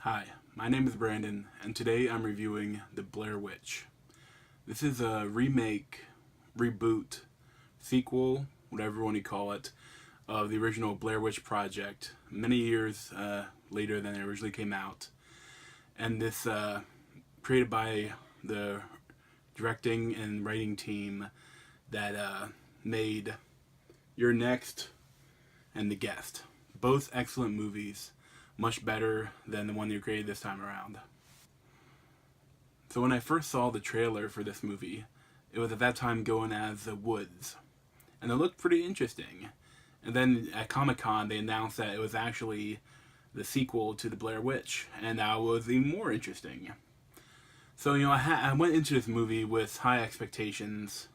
Hi, my name is Brandon, and today I'm reviewing The Blair Witch. This is a remake, reboot, sequel, whatever you want to call it, of the original Blair Witch Project, many years later than it originally came out. And this, created by the directing and writing team that made Your Next and The Guest. Both excellent movies, much better than the one they created this time around. So when I first saw the trailer for this movie, it was at that time going as The Woods, and it looked pretty interesting. And then at Comic-Con they announced that it was actually the sequel to The Blair Witch, and that was even more interesting. So, I went into this movie with high expectations,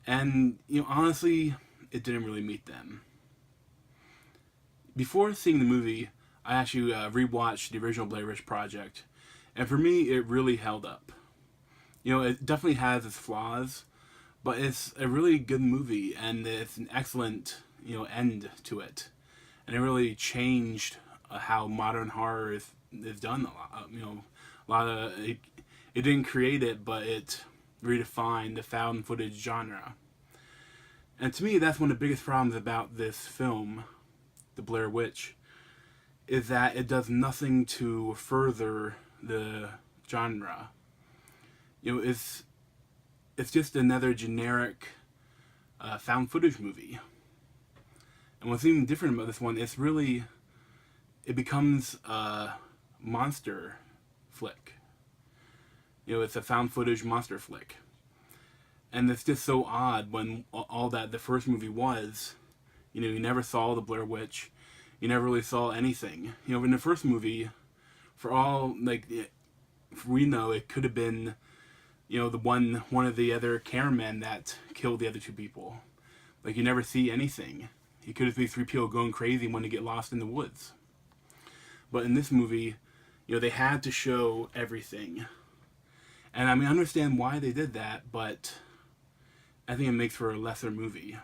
and, honestly, it didn't really meet them. Before seeing the movie, I actually rewatched the original Blair Witch Project, and for me, it really held up. It definitely has its flaws, but it's a really good movie, and it's an excellent, end to it. And it really changed how modern horror is done a lot. A lot of it didn't create it, but it redefined the found footage genre. And to me, that's one of the biggest problems about this film, The Blair Witch, is that it does nothing to further the genre. It's just another generic found footage movie. And what's even different about this one, it becomes a monster flick. It's a found footage monster flick. And it's just so odd when all that the first movie was, you never saw the Blair Witch. You never really saw anything. In the first movie, for all, we know, it could have been, the one of the other cameramen that killed the other two people. You never see anything. It could have been three people going crazy when they get lost in the woods. But in this movie, they had to show everything. And I understand why they did that, but I think it makes for a lesser movie.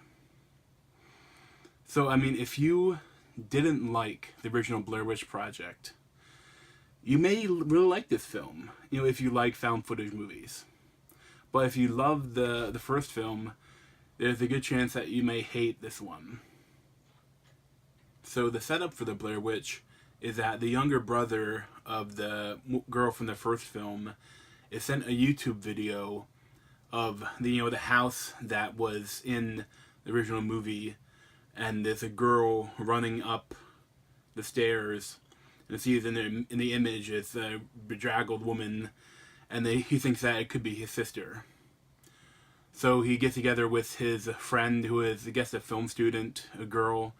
So, if you didn't like the original Blair Witch Project, you may really like this film, if you like found footage movies. But if you love the first film, there's a good chance that you may hate this one. So the setup for the Blair Witch is that the younger brother of the girl from the first film is sent a YouTube video of the house that was in the original movie, and there's a girl running up the stairs, and sees in the image it's a bedraggled woman, and he thinks that it could be his sister. So he gets together with his friend, who is, I guess, a film student, a girl,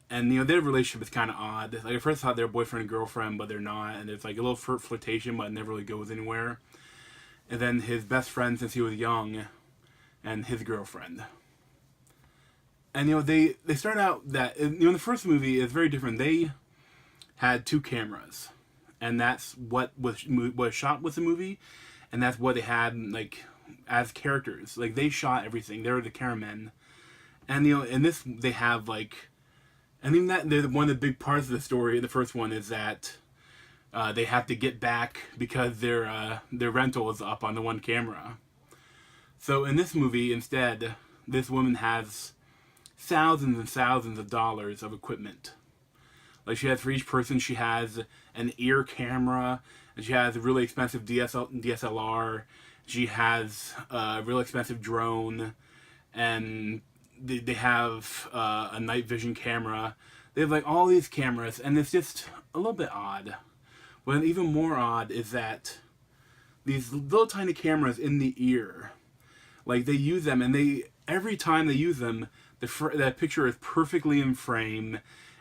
and their relationship is kind of odd. At first I thought they're boyfriend and girlfriend, but they're not, and it's a little flirtation, but it never really goes anywhere. And then his best friend since he was young, and his girlfriend. And they start out that in the first movie is very different. They had two cameras, and that's what was shot with the movie, and that's what they had as characters. They shot everything. They were the cameramen, and in this they have I think that one of the big parts of the story. The first one is that they have to get back because their rental is up on the one camera. So in this movie, instead, this woman has thousands and thousands of dollars of equipment. She has, for each person, she has an ear camera, and she has a really expensive DSLR. She has a real expensive drone, and they have a night vision camera. They have all these cameras, and it's just a little bit odd. But even more odd is that these little tiny cameras in the ear, they use them, and every time they use them, that picture is perfectly in frame,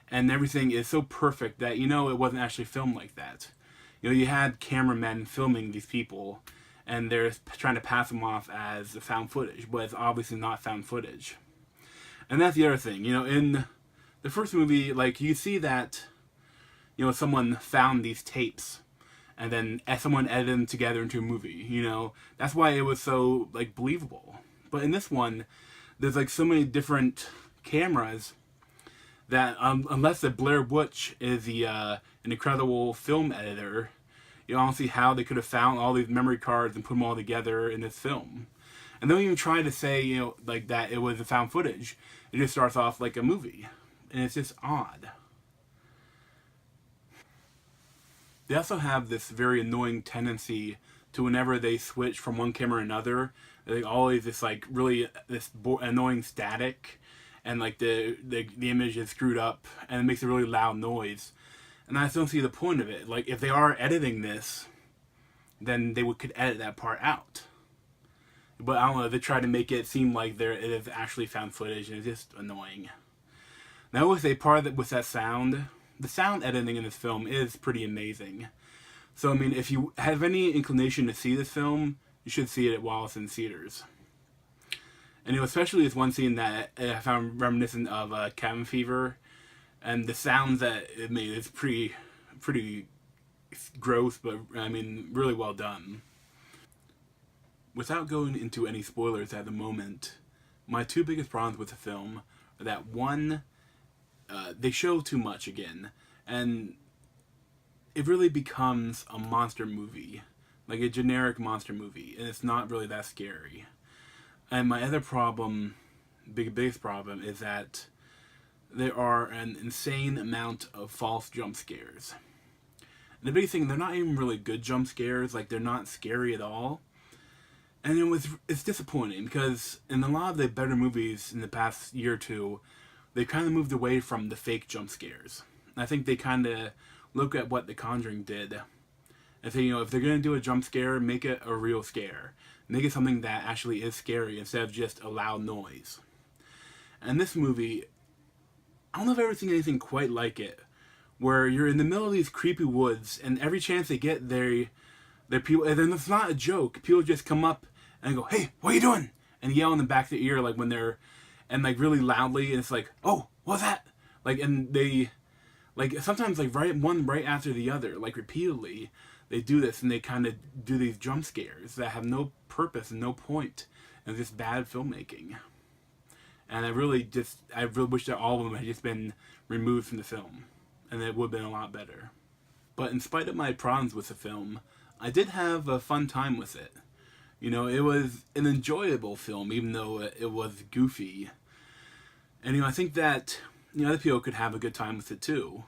and everything is so perfect that it wasn't actually filmed like that. You had cameramen filming these people, and they're trying to pass them off as found footage, but it's obviously not found footage. And that's the other thing. In the first movie, you see that someone found these tapes, and then someone edited them together into a movie. That's why it was so believable. But in this one, there's so many different cameras that unless the Blair Witch is an incredible film editor, you don't see how they could have found all these memory cards and put them all together in this film. And they don't even try to say, like that it was a found footage. It just starts off like a movie. And it's just odd. They also have this very annoying tendency to whenever they switch from one camera to another, they always this like really this annoying static, and like the image is screwed up and it makes a really loud noise. And I just don't see the point of it. Like if they are editing this, then could edit that part out. But I don't know. They try to make it seem like it is actually found footage, and it's just annoying. Now, I would say part of it was that sound. The sound editing in this film is pretty amazing. So, I mean, if you have any inclination to see this film, you should see it while it's in theaters. And especially this one scene that I found reminiscent of Cabin Fever, and the sounds that it made is pretty gross, but I mean, really well done. Without going into any spoilers at the moment, my two biggest problems with the film are that one, they show too much again, and it really becomes a monster movie, like a generic monster movie, and it's not really that scary. And my other problem, biggest problem, is that there are an insane amount of false jump scares. And the big thing, they're not even really good jump scares, like they're not scary at all. And it's disappointing because in a lot of the better movies in the past year or two, they kind of moved away from the fake jump scares. I think they kind of look at what The Conjuring did and say, if they're going to do a jump scare, make it a real scare. Make it something that actually is scary instead of just a loud noise. And this movie, I don't know if I've ever seen anything quite like it, where you're in the middle of these creepy woods, and every chance they get, they're people, and then it's not a joke. People just come up and go, "Hey, what are you doing?" and yell in the back of the ear, like when they're, and like really loudly, and it's like, "Oh, what's that?" Like, and they, like sometimes like right after the other, like repeatedly, they do this, and they kind of do these jump scares that have no purpose and no point, and just bad filmmaking. And I really wish that all of them had just been removed from the film, and it would have been a lot better. But in spite of my problems with the film, I did have a fun time with it. It was an enjoyable film, even though it was goofy. And I think that other people could have a good time with it too.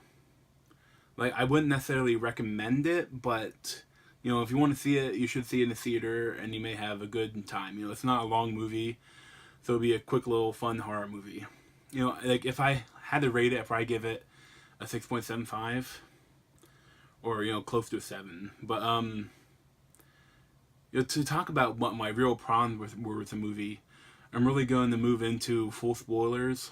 Like I wouldn't necessarily recommend it, but if you want to see it, you should see it in the theater, and you may have a good time. It's not a long movie, so it'll be a quick little fun horror movie. Like if I had to rate it, I'd probably give it a 6.75, or close to a 7. But to talk about what my real problems were with the movie, I'm really going to move into full spoilers.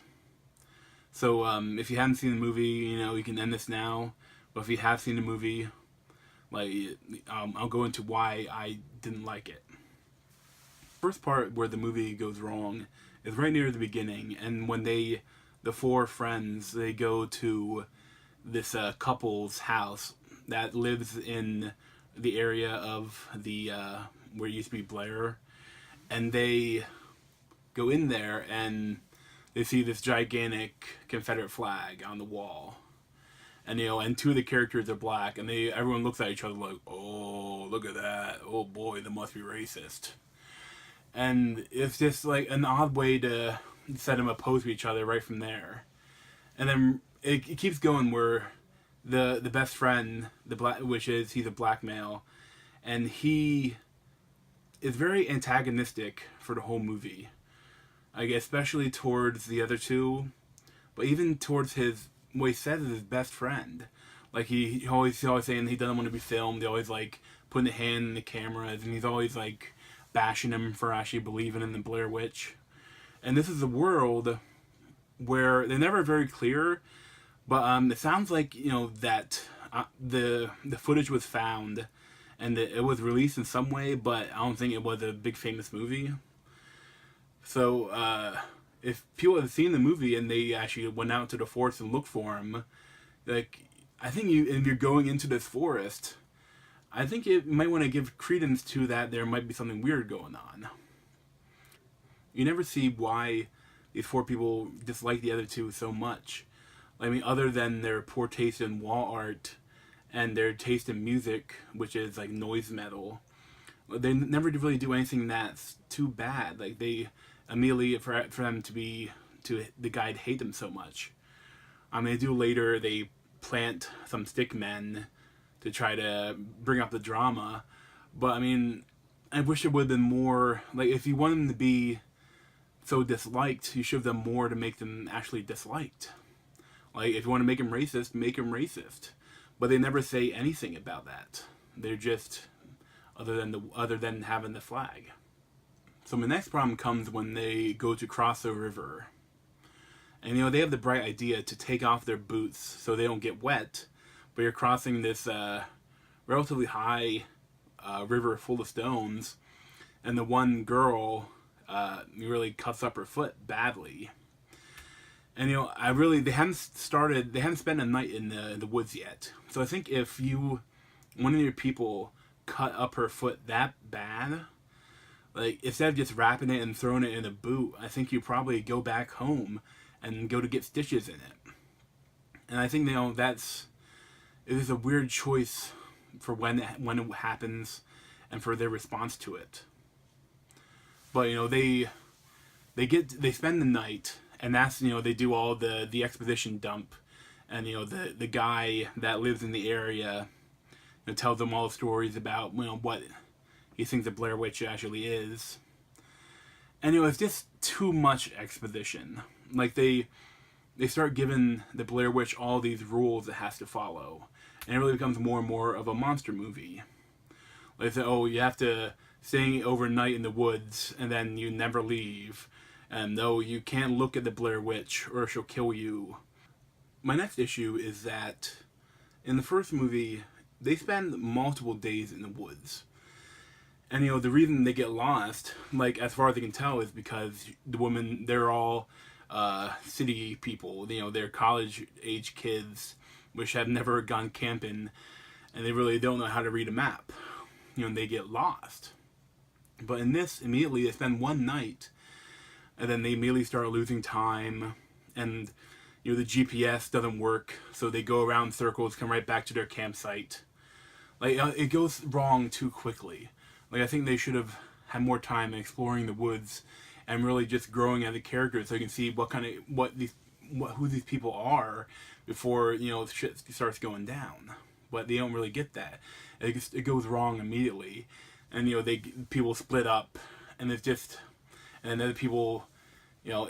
So if you haven't seen the movie, you can end this now. But if you have seen the movie, like I'll go into why I didn't like it. First part where the movie goes wrong is right near the beginning, and when the four friends, they go to this couple's house that lives in the area of the where it used to be Blair, and they go in there and they see this gigantic Confederate flag on the wall, and and two of the characters are black, and everyone looks at each other like, "Oh, look at that! Oh boy, that must be racist." And it's just like an odd way to set them opposed to each other right from there. And then it keeps going where the best friend, which is he's a black male, and he is very antagonistic for the whole movie. Like especially towards the other two, but even towards what he says is his best friend. Like he's always saying he doesn't want to be filmed. They always like putting a hand in the cameras, and he's always like bashing him for actually believing in the Blair Witch. And this is a world where they're never very clear, but it sounds like that the footage was found and that it was released in some way, but I don't think it was a big famous movie. So if people have seen the movie and they actually went out to the forest and looked for him, like I think if you're going into this forest, I think you might want to give credence to that there might be something weird going on. You never see why these four people dislike the other two so much. I mean, other than their poor taste in wall art and their taste in music, which is like noise metal, they never really do anything that's too bad. Like they immediately for them to be to the guy to hate them so much. I mean, they do later. They plant some stick men to try to bring up the drama, but I mean, I wish it would have been more like if you want them to be so disliked, you should have done more to make them actually disliked. Like if you want to make them racist, make them racist. But they never say anything about that. They're just other than having the flag. So my next problem comes when they go to cross the river. And they have the bright idea to take off their boots so they don't get wet, but you're crossing this relatively high river full of stones, and the one girl really cuts up her foot badly. And they haven't spent a night in the woods yet. So I think if one of your people cut up her foot that bad, like instead of just wrapping it and throwing it in a boot, I think you probably go back home and go to get stitches in it. And I think it is a weird choice for when it happens and for their response to it. But they spend the night, and that's they do all the exposition dump, and the guy that lives in the area tells them all the stories about what he thinks the Blair Witch actually is. And it's just too much exposition. Like they start giving the Blair Witch all these rules it has to follow, and it really becomes more and more of a monster movie. Like they say, oh, you have to stay overnight in the woods, and then you never leave, and you can't look at the Blair Witch or she'll kill you. My next issue is that in the first movie they spend multiple days in the woods. And the reason they get lost, like as far as I can tell, is because the women, they're all city people. They're college age kids, which have never gone camping, and they really don't know how to read a map. And they get lost. But in this, immediately they spend one night, and then they immediately start losing time, and the GPS doesn't work, so they go around circles, come right back to their campsite. Like it goes wrong too quickly. Like I think they should have had more time exploring the woods and really just growing as a character, so you can see who these people are before shit starts going down. But they don't really get that. It goes wrong immediately, and people split up, and it's just, and other people, the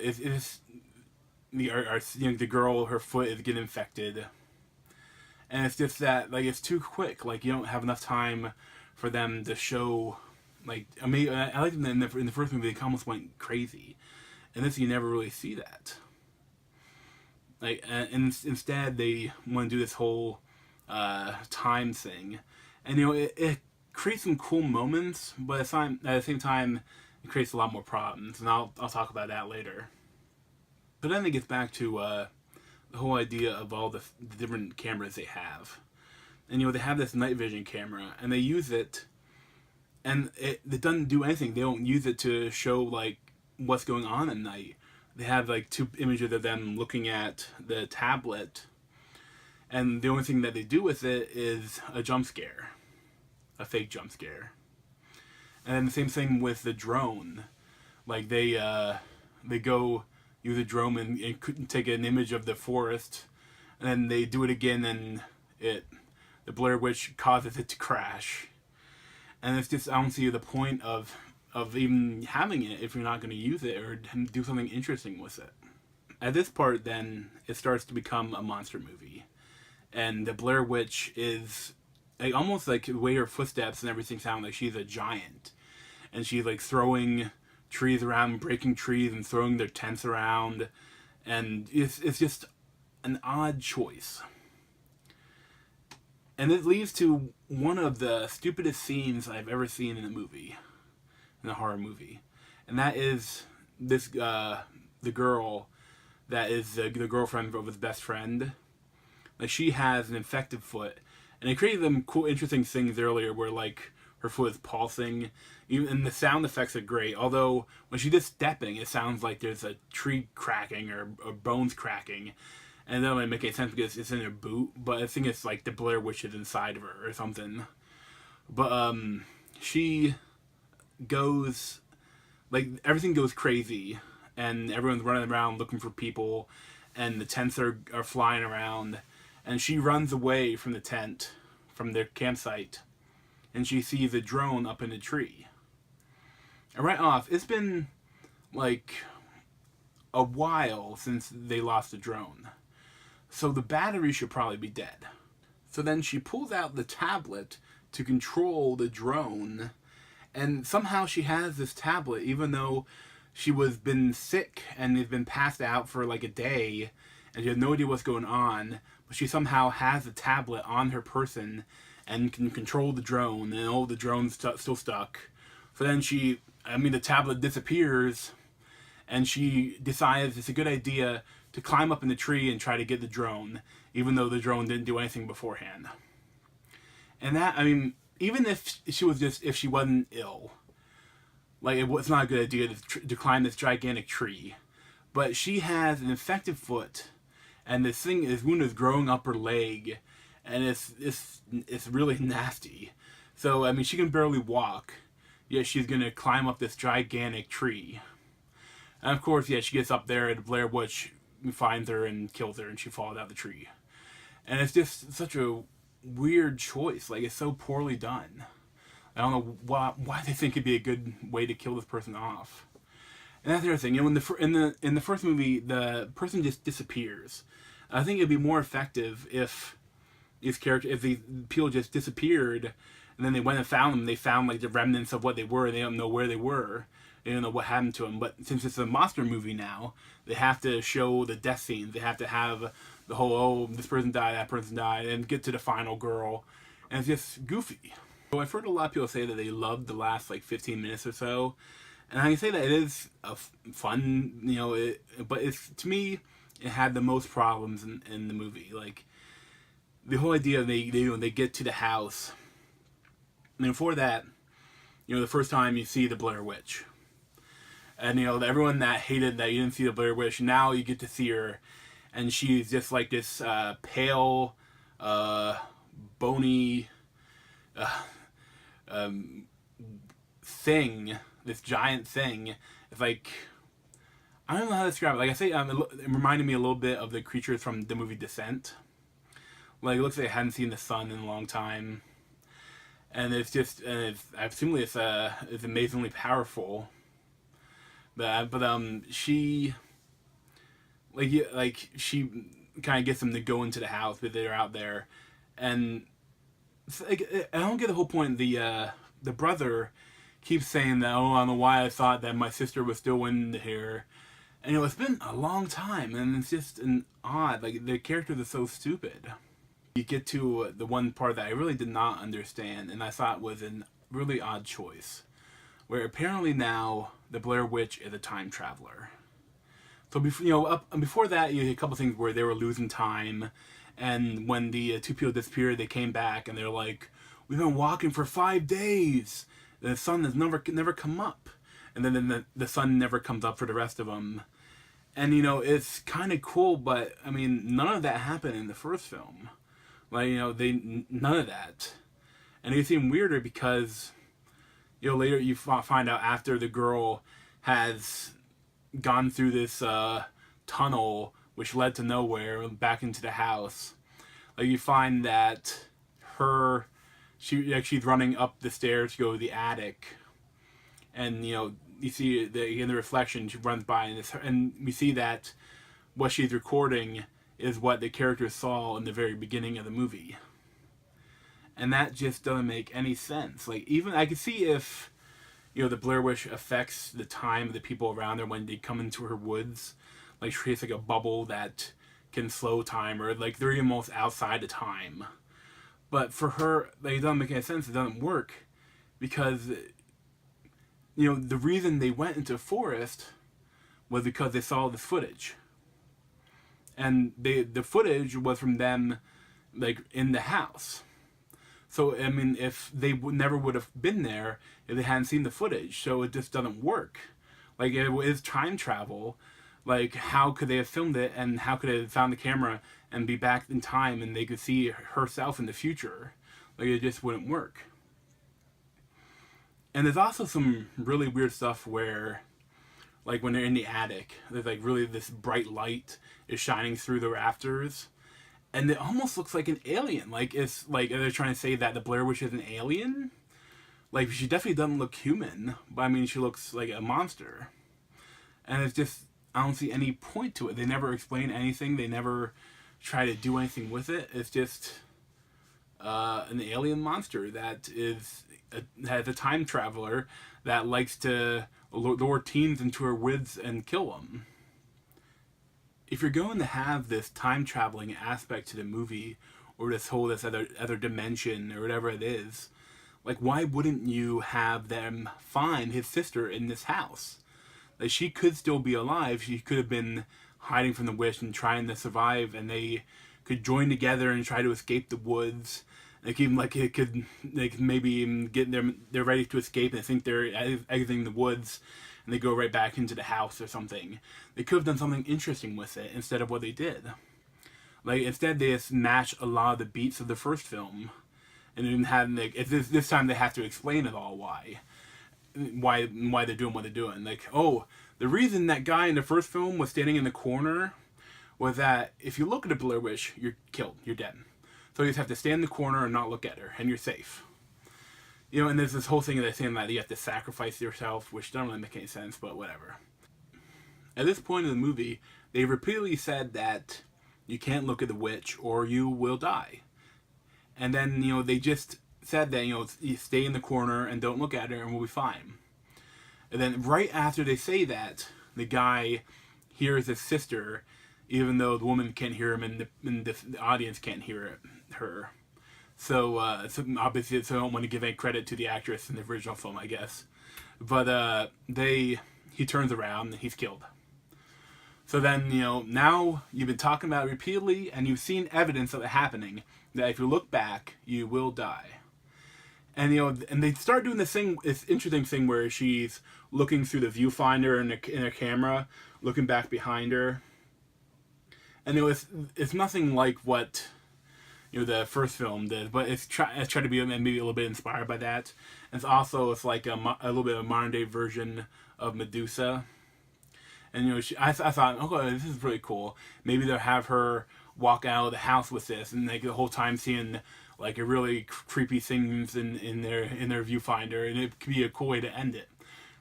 girl, her foot is getting infected, and it's just that it's too quick. Like you don't have enough time for them to show, I like them in the first movie. They almost went crazy, and this you never really see that. And instead they want to do this whole time thing, and it creates some cool moments, but at the same time it creates a lot more problems, and I'll talk about that later. But then it gets back to the whole idea of all the different cameras they have. And they have this night vision camera, and they use it, and it doesn't do anything. They don't use it to show what's going on at night. They have two images of them looking at the tablet, and the only thing that they do with it is a jump scare, a fake jump scare. And then the same thing with the drone. They go use a drone and take an image of the forest, and then they do it again, and the Blair Witch causes it to crash. And it's just, I don't see the point of even having it if you're not going to use it or do something interesting with it. At this part, then, it starts to become a monster movie. And the Blair Witch is almost the way her footsteps and everything sound like she's a giant. And she's throwing trees around, breaking trees and throwing their tents around. And it's just an odd choice. And it leads to one of the stupidest scenes I've ever seen in a horror movie. And that is this, the girl that is the girlfriend of his best friend. She has an infected foot. And it created some cool, interesting things earlier where, her foot is pulsing. And the sound effects are great. Although, when she's just stepping, it sounds like there's a tree cracking or bones cracking. and it doesn't really make any sense because it's in her boot. But I think it's like the Blair Witch is inside of her or something. But she goes, like, everything goes crazy, and everyone's running around looking for people, and the tents are flying around, and she runs away from the tent, from their campsite, and she sees a drone up in a tree. And right off, it's been like a while since they lost the drone, so the battery should probably be dead. So then she pulls out the tablet to control the drone, and somehow she has this tablet even though she was been sick and has been passed out for like a day, and she has no idea what's going on, but she somehow has the tablet on her person and can control the drone, and all the drone's still stuck. So then the tablet disappears, and she decides it's a good idea to climb up in the tree and try to get the drone, even though the drone didn't do anything beforehand. And that, even if she wasn't ill, like, it's not a good idea to climb this gigantic tree. But she has an infected foot, and this wound is growing up her leg, and it's really nasty. So, she can barely walk, yet she's gonna climb up this gigantic tree. And of course, she gets up there, and the Blair Witch finds her and kills her, and she falls out of the tree. And it's just such a weird choice. Like, it's so poorly done. I don't know why they think it'd be a good way to kill this person off. And that's the other thing. In the first movie, the person just disappears. I think it'd be more effective if the people just disappeared, and then they went and found them. They found like the remnants of what they were. They don't know where they were. They don't know what happened to them. But since it's a monster movie now, they have to show the death scenes. They have to have the whole, this person died, that person died, and get to the final girl. And it's just goofy. So I've heard a lot of people say that they loved the last like 15 minutes or so. And I can say that it is a fun, but to me, it had the most problems in the movie. Like, the whole idea they get to the house. And before that, the first time you see the Blair Witch. And, everyone that hated that you didn't see the Blair Witch, now you get to see her. And she's just like this pale, bony thing, this giant thing. It's like, I don't know how to describe it. Like I say, it reminded me a little bit of the creatures from the movie Descent. Like, it looks like it hadn't seen the sun in a long time. And it's just, assumably it's amazingly powerful. But she she kind of gets them to go into the house, but they're out there, and like, I don't get the whole point. The brother keeps saying that, I don't know why I thought that my sister was still in here, and it's been a long time, and it's just an odd. Like, the characters are so stupid. You get to the one part that I really did not understand, and I thought was a really odd choice, where apparently now the Blair Witch is a time traveler. So before that, you had a couple things where they were losing time, and when the two people disappeared, they came back and they're like, "We've been walking for 5 days. The sun has never come up," and then the sun never comes up for the rest of them. And it's kind of cool, but none of that happened in the first film. Like, none of that, and it's even weirder because later you find out after the girl has gone through this tunnel which led to nowhere back into the house. Like, you find that she's running up the stairs to go to the attic, and you see in the reflection she runs by, and we see that what she's recording is what the characters saw in the very beginning of the movie, and that just doesn't make any sense. Like, even I could see if the Blair Witch affects the time of the people around her when they come into her woods. Like, she creates like a bubble that can slow time, or like they're almost outside of time. But for her, like, it doesn't make any sense. It doesn't work because the reason they went into a forest was because they saw this footage, and the footage was from them, like, in the house. So, if they never would have been there if they hadn't seen the footage. So it just doesn't work. Like, it is time travel, Like, how could they have filmed it, and how could they have found the camera and be back in time and they could see herself in the future? Like, it just wouldn't work. And there's also some really weird stuff where, like, when they're in the attic, there's like really this bright light is shining through the rafters, and it almost looks like an alien. Like, it's like they're trying to say that the Blair Witch is an alien. Like, she definitely doesn't look human, but I mean, she looks like a monster. And it's just, I don't see any point to it. They never explain anything. They never try to do anything with it. It's just an alien monster that has a time traveler that likes to lure teens into her woods and kill them. If you're going to have this time traveling aspect to the movie, or this other dimension, or whatever it is, like, why wouldn't you have them find his sister in this house? Like, she could still be alive. She could have been hiding from the witch and trying to survive, and they could join together and try to escape the woods. They could maybe even get them. They're ready to escape and think they're exiting the woods, and they go right back into the house or something. They could have done something interesting with it instead of what they did. Like, instead they just match a lot of the beats of the first film, and then have this time they have to explain it all why they're doing what they're doing. Like, oh, the reason that guy in the first film was standing in the corner was that if you look at a Blair Witch, you're killed, you're dead. So you just have to stand in the corner and not look at her, and you're safe. You know, and there's this whole thing that's saying that you have to sacrifice yourself, which doesn't really make any sense, but whatever. At this point in the movie, they repeatedly said that you can't look at the witch or you will die. And then, you know, they just said that, you know, you stay in the corner and don't look at her and we'll be fine. And then right after they say that, the guy hears his sister, even though the woman can't hear him and the audience can't hear her. So obviously, I don't want to give any credit to the actress in the original film, I guess. But he turns around and he's killed. So then, you know, now you've been talking about it repeatedly and you've seen evidence of it happening, that if you look back, you will die. And, you know, and they start doing this interesting thing where she's looking through the viewfinder in her camera, looking back behind her. And, you know, it's nothing like what, you know, the first film did, but it's tried to be maybe a little bit inspired by that. And it's like a little bit of a modern day version of Medusa. And, you know, I thought, okay, this is really cool. Maybe they'll have her walk out of the house with this, and like the whole time seeing like a really creepy things in their viewfinder, and it could be a cool way to end it.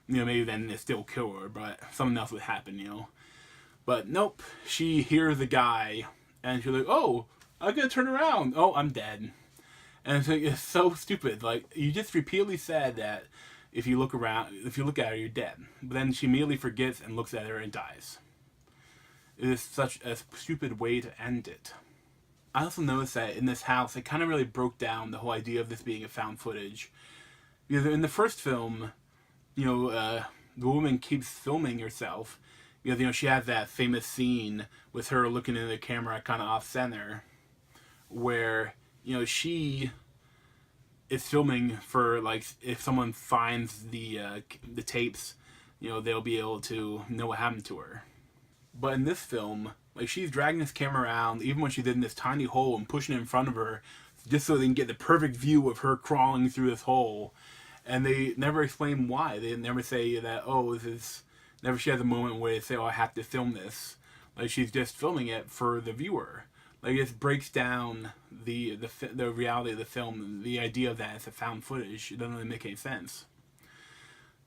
You know, maybe then they still kill her, but something else would happen, you know. But nope, she hears the guy, and she's like, "Oh, I gotta turn around. Oh, I'm dead." And it's so stupid. Like, you just repeatedly said that if you look at her, you're dead. But then she immediately forgets and looks at her and dies. It is such a stupid way to end it. I also noticed that in this house, it kind of really broke down the whole idea of this being a found footage. Because in the first film, you know, the woman keeps filming herself. Because, you know, she has that famous scene with her looking into the camera kind of off-center, where, you know, she is filming for, like, if someone finds the tapes, you know, they'll be able to know what happened to her. But in this film, like, she's dragging this camera around, even when she's in this tiny hole, and pushing it in front of her, just so they can get the perfect view of her crawling through this hole. And they never explain why. They never say that, oh, this is... Never she has a moment where they say, oh, I have to film this. Like, she's just filming it for the viewer. Like, it breaks down the reality of the film, the idea of that it's a found footage. It doesn't really make any sense.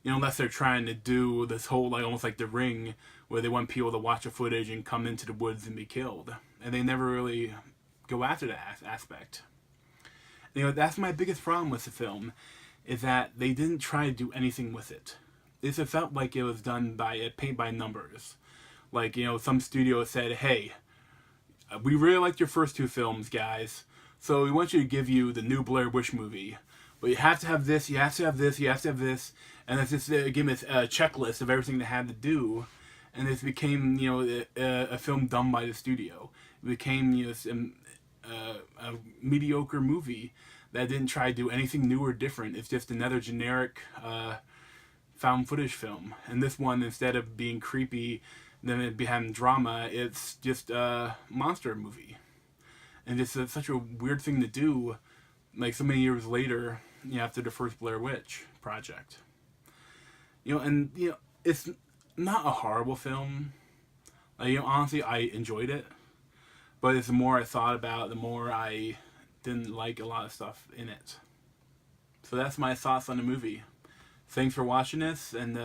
You know, unless they're trying to do this whole, like, almost like The Ring, where they want people to watch the footage and come into the woods and be killed. And they never really go after that aspect. You know, that's my biggest problem with the film, is that they didn't try to do anything with it. It felt like it was done by paint by numbers. Like, you know, some studio said, hey, we really liked your first two films, guys, so we want you to give you the new Blair Witch movie. But you have to have this, you have to have this, you have to have this, and it's just give me a checklist of everything they had to do, and this became, you know, a film done by the studio. It became, you know, a mediocre movie that didn't try to do anything new or different. It's just another generic found footage film. And this one, instead of being creepy, than it behind drama. It's just a monster movie, and it's such a weird thing to do. Like so many years later, after the first Blair Witch Project, and it's not a horrible film. Like, honestly, I enjoyed it, but it's the more I thought about it, the more I didn't like a lot of stuff in it. So that's my thoughts on the movie. Thanks for watching this, and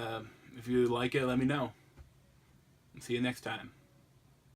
if you like it, let me know. See you next time.